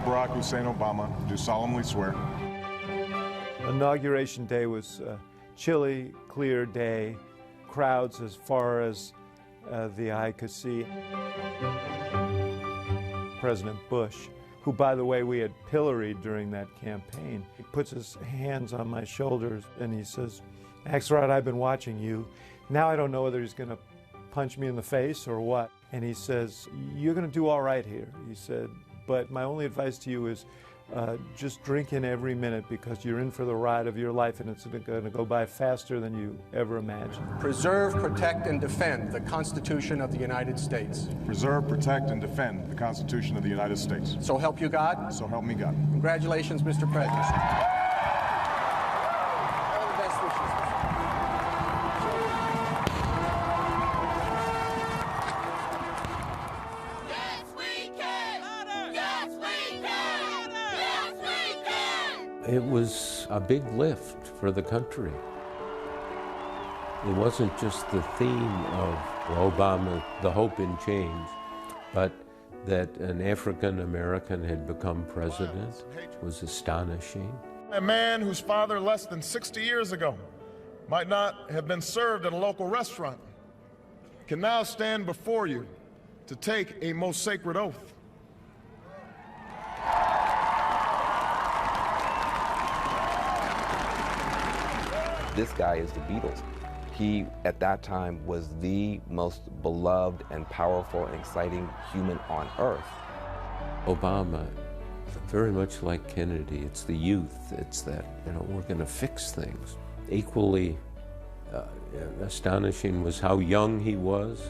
Barack Hussein Obama, do solemnly swear. Inauguration Day was a chilly, clear day, crowds as far as the eye could see. President Bush, who, by the way, we had pilloried during that campaign, he puts his hands on my shoulders and he says, "Axelrod, I've been watching you. Now I don't know whether he's going to punch me in the face or what." And he says, "You're going to do all right here." He said, "But my only advice to you is just drink in every minute because you're in for the ride of your life and it's going to go by faster than you ever imagined." Preserve, protect, and defend the Constitution of the United States. Preserve, protect, and defend the Constitution of the United States. So help you God. So help me God. Congratulations, Mr. President. All the best wishes. It was a big lift for the country. It wasn't just the theme of Obama, the hope in change, but that an African American had become president was astonishing. A man whose father less than 60 years ago might not have been served at a local restaurant can now stand before you to take a most sacred oath. This guy is the Beatles. He, at that time, was the most beloved and powerful and exciting human on earth. Obama, very much like Kennedy, it's the youth, it's that, we're going to fix things. Equally astonishing was how young he was.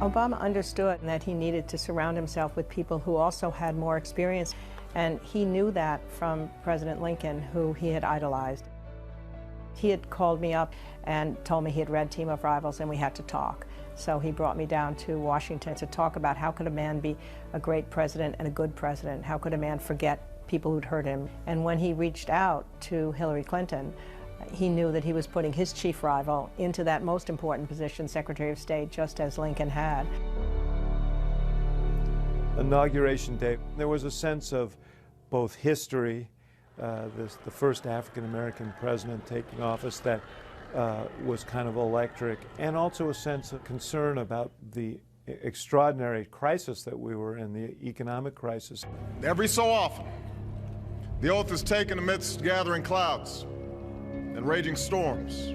Obama understood that he needed to surround himself with people who also had more experience, and he knew that from President Lincoln, who he had idolized. He had called me up and told me he had read Team of Rivals and we had to talk. So he brought me down to Washington to talk about how could a man be a great president and a good president? How could a man forget people who'd hurt him? And when he reached out to Hillary Clinton, he knew that he was putting his chief rival into that most important position, Secretary of State, just as Lincoln had. Inauguration Day, there was a sense of both history, the first African-American president taking office that was kind of electric, and also a sense of concern about the extraordinary crisis that we were in, the economic crisis. Every so often, the oath is taken amidst gathering clouds and raging storms.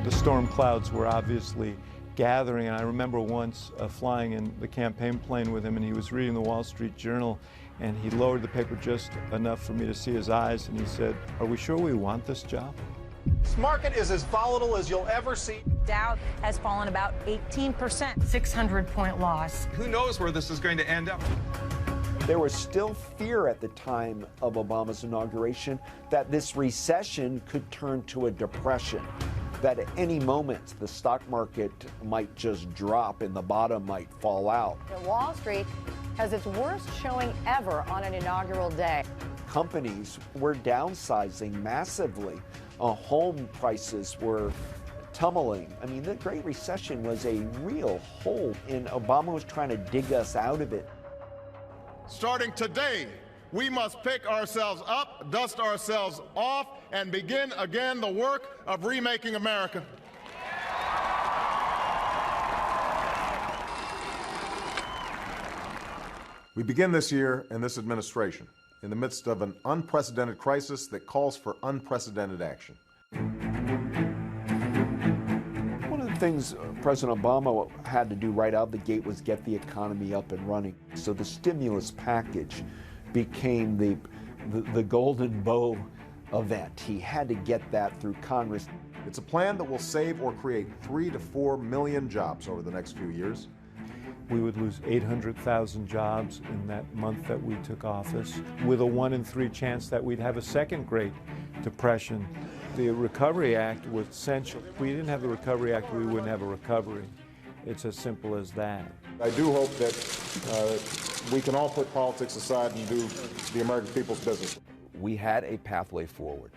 The storm clouds were obviously gathering, and I remember once flying in the campaign plane with him, and he was reading the Wall Street Journal, and he lowered the paper just enough for me to see his eyes, and he said, "Are we sure we want this job?" This market is as volatile as you'll ever see. Dow has fallen about 18%, 600-point loss. Who knows where this is going to end up? There was still fear at the time of Obama's inauguration that this recession could turn to a depression, that at any moment the stock market might just drop and the bottom might fall out. Wall Street has its worst showing ever on an inaugural day. Companies were downsizing massively. Home prices were tumbling. I mean, the Great Recession was a real hole, and Obama was trying to dig us out of it. Starting today, we must pick ourselves up, dust ourselves off, and begin again the work of remaking America. We begin this year and this administration in the midst of an unprecedented crisis that calls for unprecedented action. One of the things President Obama had to do right out of the gate was get the economy up and running. So the stimulus package became the golden bow event. He had to get that through Congress. It's a plan that will save or create 3 to 4 million jobs over the next few years. We would lose 800,000 jobs in that month that we took office, with a 1 in 3 chance that we'd have a second Great Depression. The Recovery Act was essential. If we didn't have the Recovery Act, we wouldn't have a recovery. It's as simple as that. I do hope that we can all put politics aside and do the American people's business. We had a pathway forward.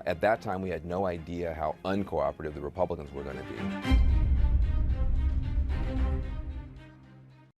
At that time, we had no idea how uncooperative the Republicans were going to be.